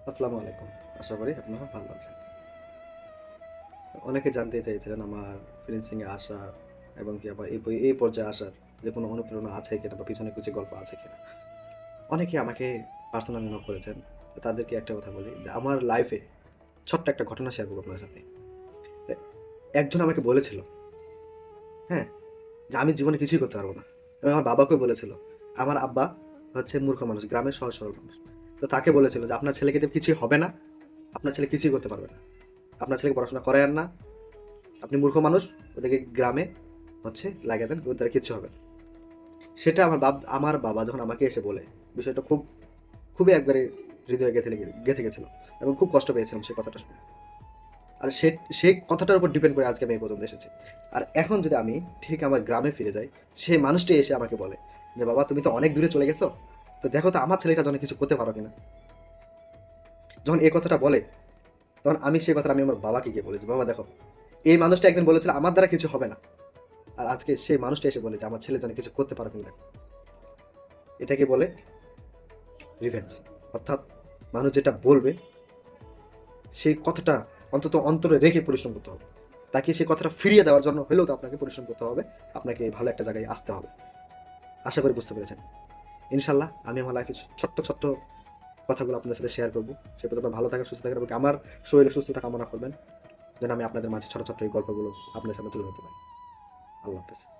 আসসালামু আলাইকুম। আশা করি আপনারা ভালো আছেন। অনেকে জানতে চেয়েছিলেন আমার ফ্রিল্যান্সিং এ আসার এবং কি আবার এই পর্যায়ে আসার যে কোনো অনুপ্রেরণা আছে কিনা বা পিছনে কিছু গল্প আছে কিনা। অনেকে আমাকে পার্সোনালি নক করেছেন। তো তাদেরকে একটা কথা বলি যে আমার লাইফে ছোট্ট একটা ঘটনা শেয়ার করব আপনার সাথে। এ একজন আমাকে বলেছিল, হ্যাঁ? যে আমি জীবনে কিছুই করতে পারব না। এবং আমার বাবাকেও বলেছিল। আমার আব্বা হচ্ছে মূর্খ মানুষ, গ্রামের সহজ সরল মানুষ। তো তাকে বলেছিল যে আপনার ছেলেকে দিয়ে কিছুই হবে না। আপনার ছেলে কিছুই করতে পারবে না। আপনার ছেলেকে পড়াশোনা করায়েন না। আপনি মূর্খ মানুষ, ওদেরকে গ্রামে লাগিয়ে দেন, ওর দ্বারা কিচ্ছু হবে না। সেটা আমার বাবা যখন আমাকে এসে বলে, বিষয়টা খুবই একবারে হৃদয়ে গেঁথে গেছিল এবং খুব কষ্ট পেয়েছিলাম সেই কথাটা শুনে। আর সেই কথাটার উপর ডিপেন্ড করে আজকে আমি এই পর্যন্ত এসেছি। আর এখন যদি আমি ঠিক আমার গ্রামে ফিরে যাই, সেই মানুষটি এসে আমাকে বলে যে, "বাবা তুমি তো অনেক দূরে চলে গেছো। তো দেখো তো আমার ছেলেটার জন্য কিছু করতে পারো কিনা?" যখন এই কথাটা বলে, তখন আমি সেই কথাটা আমি আমার বাবাকে গিয়ে বলি যে, "বাবা দেখো, এই মানুষটা একদিন বলেছিল আমার দ্বারা কিছু হবে না। আর আজকে সেই মানুষটা এসে বলে যে আমার ছেলে যেন কিছু করতে পারে কিনা। এটাকে বলে রিভেঞ্জ। অর্থাৎ মানুষ যেটা বলবে সেই কথাটা অন্তত অন্তরে রেখে পরিশ্রম করতে হবে। তাকে সেই কথাটা ফিরিয়ে দেওয়ার জন্য হলেও তো আপনাকে পরিশ্রম করতে হবে। আপনাকে ভালো একটা জায়গায় আসতে হবে। আশা করি বুঝতে পেরেছেন। ইনশাআল্লাহ আমি আমার লাইফে ছোট্ট কথাগুলো আপনাদের সাথে শেয়ার করব। সে পর্যন্ত ভালো থাকেন, সুস্থ থাকেন এবং আমার শরীরে সুস্থতা কামনা করবেন। যেন আমি আপনাদের মাঝে ছোট এই গল্পগুলো আপনাদের সামনে তুলে ধরতে পারি। আল্লাহ হাফেজ।